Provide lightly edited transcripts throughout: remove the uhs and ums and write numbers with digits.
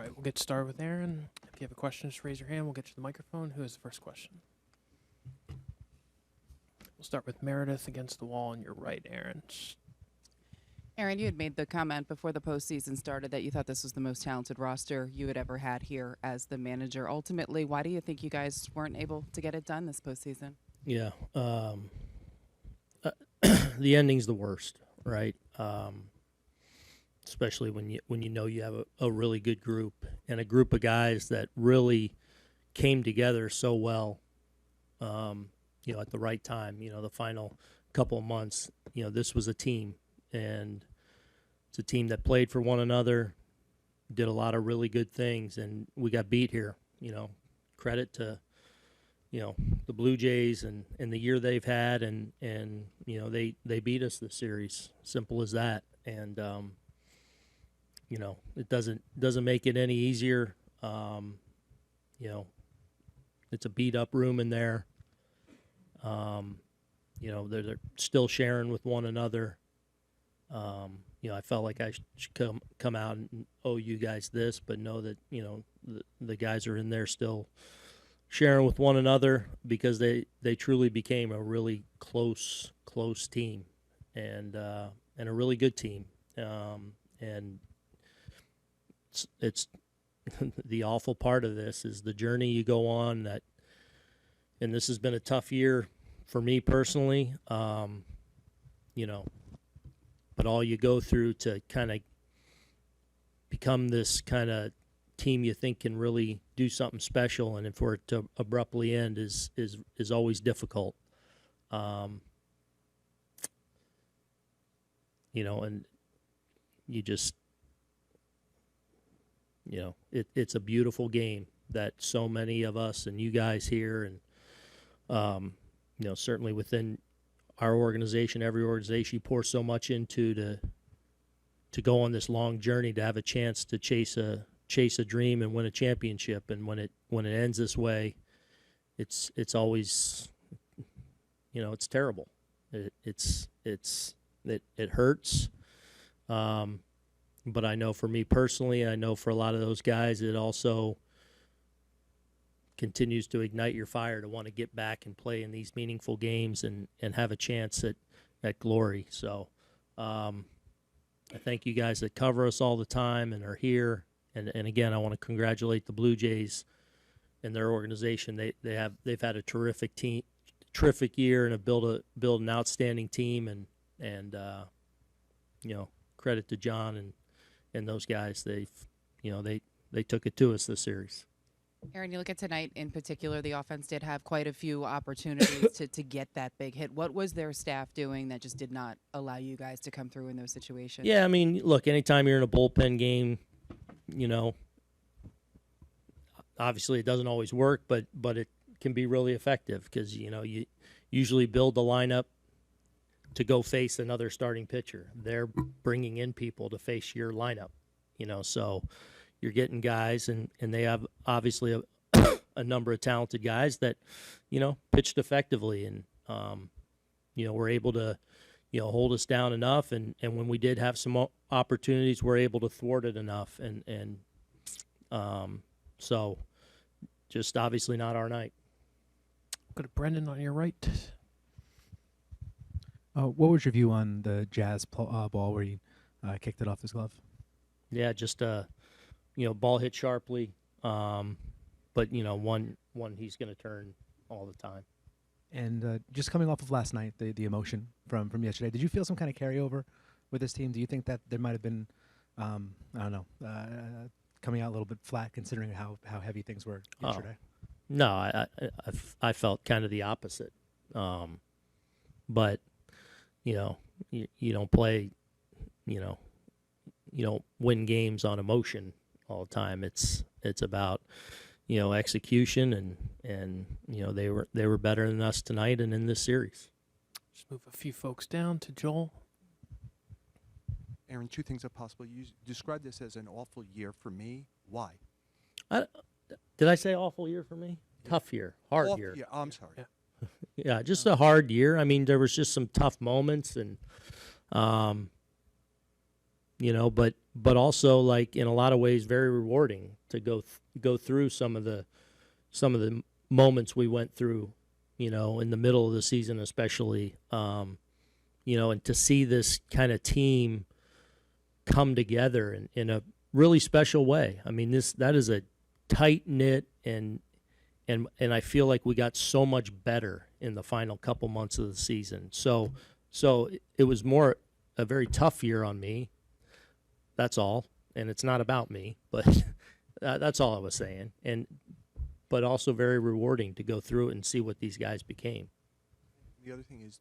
right, we'll get started with Aaron. If you have a question, just raise your hand. We'll get you the microphone. Who has the first question? We'll start with Meredith against the wall on your right, Aaron. Aaron, you had made the comment before the postseason started that you thought this was the most talented roster you had ever had here as the manager. Ultimately, why do you think you guys weren't able to get it done this postseason? Yeah. The ending's the worst, right? Especially when you know you have a really good group and a group of guys that really came together so well, at the right time. The final couple of months, this was a team, and it's a team that played for one another, did a lot of really good things, and we got beat here. Credit to the Blue Jays and the year they've had, and they beat us this series. Simple as that. And it doesn't make it any easier. It's a beat up room in there. They're still sharing with one another. I felt like I should come out and owe you guys this, but know that the guys are in there still sharing with one another, because they truly became a really close team, and a really good team. And it's the awful part of this is the journey you go on, and this has been a tough year for me personally. But all you go through to kind of become this kind of team you think can really do something special, and for it to abruptly end is always difficult. And you just, it's a beautiful game that so many of us and you guys here, and certainly within our organization, every organization, you pour so much into to go on this long journey, to have a chance to chase a dream and win a championship. And when it ends this way, it's always, it's terrible. It hurts. But I know for me personally, I know for a lot of those guys, it also continues to ignite your fire to want to get back and play in these meaningful games and have a chance at glory. So I thank you guys that cover us all the time and are here. And again, I want to congratulate the Blue Jays and their organization. They've had a terrific year, and have built an outstanding team. And credit to John and those guys. They took it to us this series. Aaron, you look at tonight in particular, the offense did have quite a few opportunities to get that big hit. What was their staff doing that just did not allow you guys to come through in those situations? Yeah, I mean, look, anytime you're in a bullpen game, obviously it doesn't always work, but it can be really effective, because, you usually build the lineup to go face another starting pitcher. They're bringing in people to face your lineup, so you're getting guys, and they have obviously a number of talented guys that, pitched effectively, and, were able to, hold us down enough. And when we did have some opportunities, we're able to thwart it enough. And so just obviously not our night. Go to Brendan on your right. What was your view on the Jazz ball where you kicked it off his glove? Yeah, just ball hit sharply, but one he's going to turn all the time. And just coming off of last night, the emotion from yesterday, did you feel some kind of carryover with this team? Do you think that there might have been, coming out a little bit flat considering how heavy things were yesterday? No, I felt kind of the opposite. But you don't play, you don't win games on emotion all the time. It's about execution, and they were better than us tonight and in this series. Just move a few folks down to Joel. Aaron, two things are possible. You described this as an awful year for me. Why? Did I say awful year for me? Yeah. Tough year, hard year. Yeah, I'm sorry. Yeah. Yeah, just a hard year. I mean, there was just some tough moments, and but but also like in a lot of ways very rewarding to go through some of the moments we went through, in the middle of the season especially, and to see this kind of team come together in a really special way. I mean, that is a tight knit and I feel like we got so much better in the final couple months of the season. So it was more a very tough year on me. That's all, and it's not about me, but that's all I was saying. But also very rewarding to go through it and see what these guys became. The other thing is,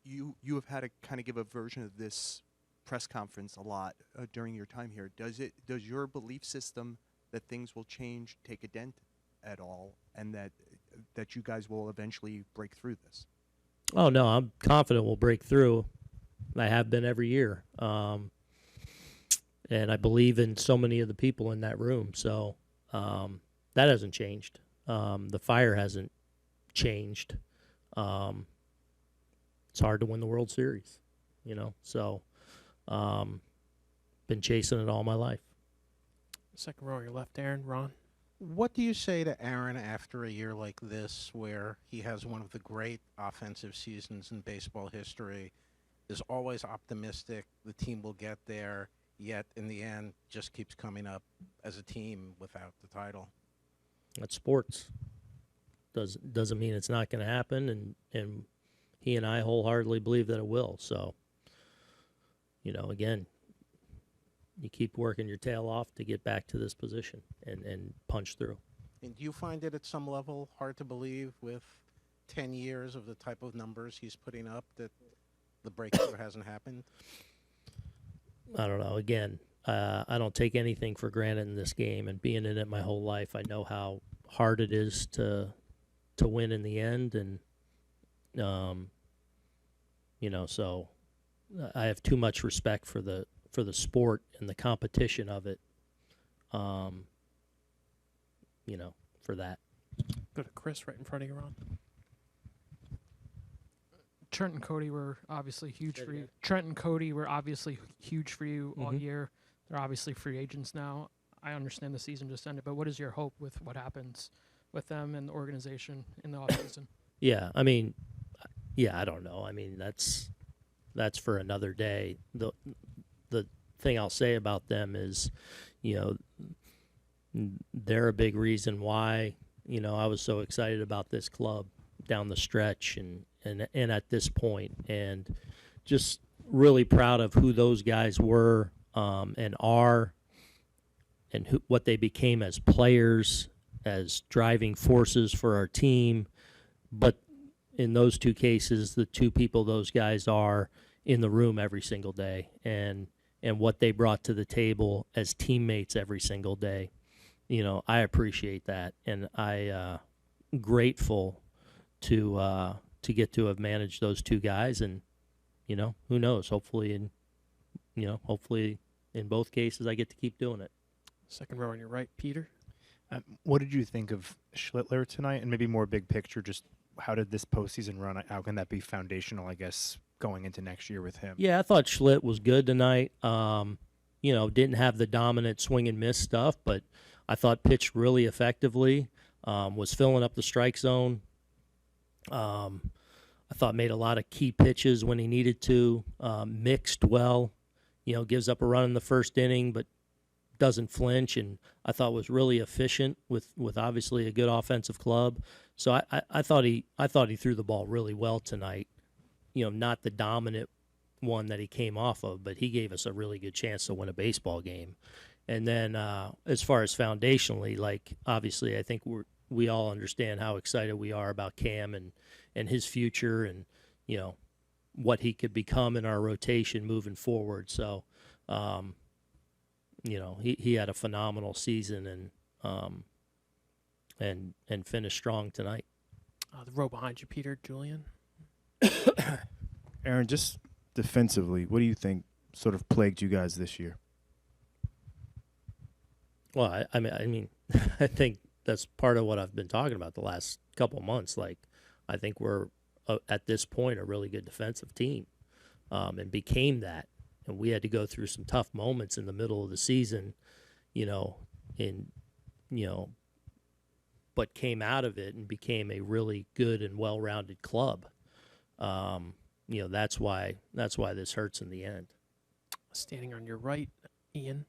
you have had to kind of give a version of this press conference a lot during your time here. Does your belief system that things will change take a dent at all, and that you guys will eventually break through this? Oh no, I'm confident we'll break through. I have been every year, and I believe in so many of the people in that room. So that hasn't changed. The fire hasn't changed. It's hard to win the World Series, So, been chasing it all my life. Second row on your left, Aaron. Ron. What do you say to Aaron after a year like this, where he has one of the great offensive seasons in baseball history, is always optimistic the team will get there, yet in the end just keeps coming up as a team without the title? That's sports. Doesn't mean it's not going to happen, and he and I wholeheartedly believe that it will. So, again, you keep working your tail off to get back to this position and punch through. And do you find it at some level hard to believe with 10 years of the type of numbers he's putting up that the breakthrough hasn't happened? I don't know. Again, I don't take anything for granted in this game, and being in it my whole life, I know how hard it is to win in the end, and so I have too much respect for the sport and the competition of it, for that. Go to Chris right in front of you, Ron. Trent and Cody were obviously huge for you. Trent and Cody were obviously huge for you all year. They're obviously free agents now. I understand the season just ended, but what is your hope with what happens with them and the organization in the offseason? Yeah, I don't know. I mean, that's for another day. The thing I'll say about them is, they're a big reason why, I was so excited about this club down the stretch and at this point, and just really proud of who those guys were and are, and what they became as players, as driving forces for our team. But in those two cases, the two people those guys are in the room every single day, and what they brought to the table as teammates every single day. I appreciate that, and I grateful to get to have managed those two guys, and who knows? Hopefully in both cases I get to keep doing it. Second row on your right, Peter. What did you think of Schlittler tonight, and maybe more big picture, just how did this postseason run? How can that be foundational, I guess, going into next year with him? Yeah, I thought Schlitt was good tonight. Didn't have the dominant swing and miss stuff, but I thought pitched really effectively, was filling up the strike zone. I thought made a lot of key pitches when he needed to, mixed well, gives up a run in the first inning, but doesn't flinch, and I thought was really efficient with obviously a good offensive club. So I thought he threw the ball really well tonight. Not the dominant one that he came off of, but he gave us a really good chance to win a baseball game. And then as far as foundationally, like obviously I think we all understand how excited we are about Cam and his future, and what he could become in our rotation moving forward. So he had a phenomenal season and finished strong tonight. The row behind you, Peter. Julian. Aaron, just defensively, what do you think sort of plagued you guys this year? Well, I mean, I think that's part of what I've been talking about the last couple of months. Like, I think we're at this point a really good defensive team, and became that and we had to go through some tough moments in the middle of the season, you know, in, you know, but came out of it and became a really good and well-rounded club. You know, that's why this hurts in the end. Standing on your right, Ian.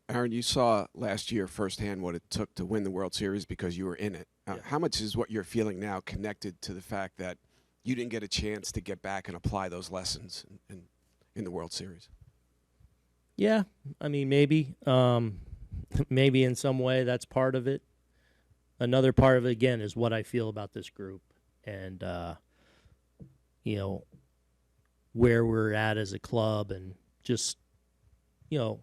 Aaron, you saw last year firsthand what it took to win the World Series because you were in it. Yeah. How much is what you're feeling now connected to the fact that you didn't get a chance to get back and apply those lessons in the World Series? Yeah, I mean, maybe, maybe in some way that's part of it. Another part of it, again, is what I feel about this group and, you know, where we're at as a club and just, you know,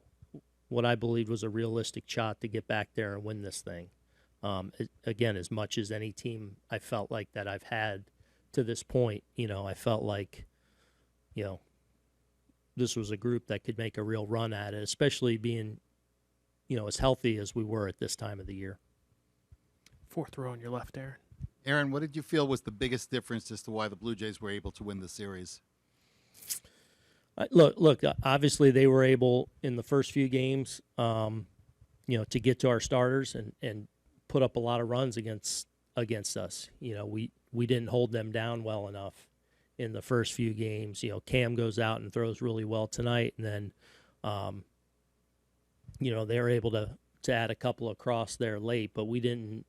what I believed was a realistic shot to get back there and win this thing. Again, as much as any team I felt like that I've had to this point, you know, I felt like, you know, this was a group that could make a real run at it, especially being, you know, as healthy as we were at this time of the year. Fourth row on your left, Aaron. Aaron, what did you feel was the biggest difference as to why the Blue Jays were able to win the series? Look. Obviously, they were able in the first few games, you know, to get to our starters and put up a lot of runs against us. You know, we didn't hold them down well enough in the first few games. You know, Cam goes out and throws really well tonight, and then, you know, they were able to add a couple across there late, but we didn't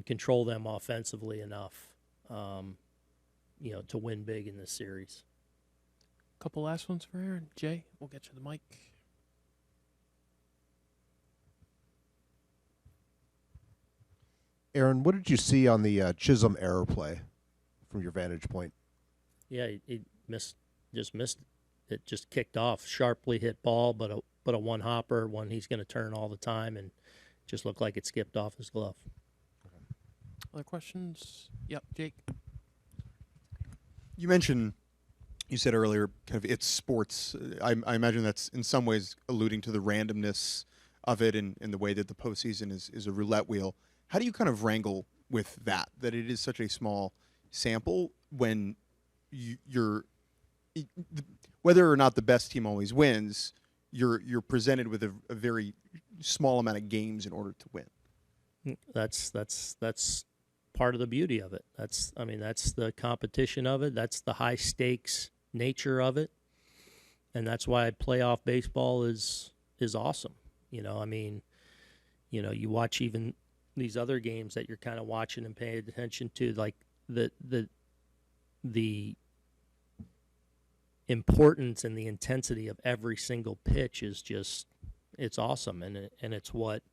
control them offensively enough, you know, to win big in this series. Couple last ones for Aaron. Jay, we'll get you the mic. Aaron, what did you see on the Chisholm error play from your vantage point? Yeah, he just missed it. Just kicked off, sharply hit ball, but a one hopper, one he's going to turn all the time, and just looked like it skipped off his glove. Other questions? Yep, Jake. You said earlier, kind of it's sports. I imagine that's in some ways alluding to the randomness of it and the way that the postseason is a roulette wheel. How do you kind of wrangle with that it is such a small sample when you're whether or not the best team always wins, you're presented with a very small amount of games in order to win. That's part of the beauty of it. That's the competition of it. That's the high stakes nature of it, and that's why playoff baseball is awesome. You know, I mean, you know, you watch even these other games that you're kind of watching and paying attention to, like the importance and the intensity of every single pitch is just, it's awesome, and it's what,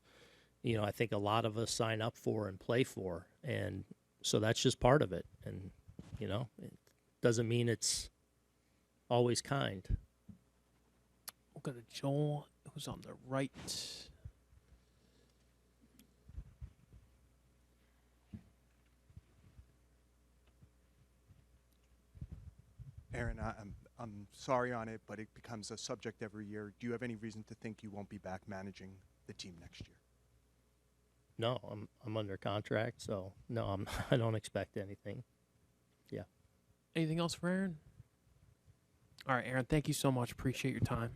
you know, I think a lot of us sign up for and play for, and so that's just part of it. And you know, it doesn't mean it's always kind. We'll go to Joel, who's on the right. Aaron, I'm sorry on it, but it becomes a subject every year. Do you have any reason to think you won't be back managing the team next year? No, I'm under contract, so no, I don't expect anything. Yeah. Anything else for Aaron? All right, Aaron, thank you so much. Appreciate your time.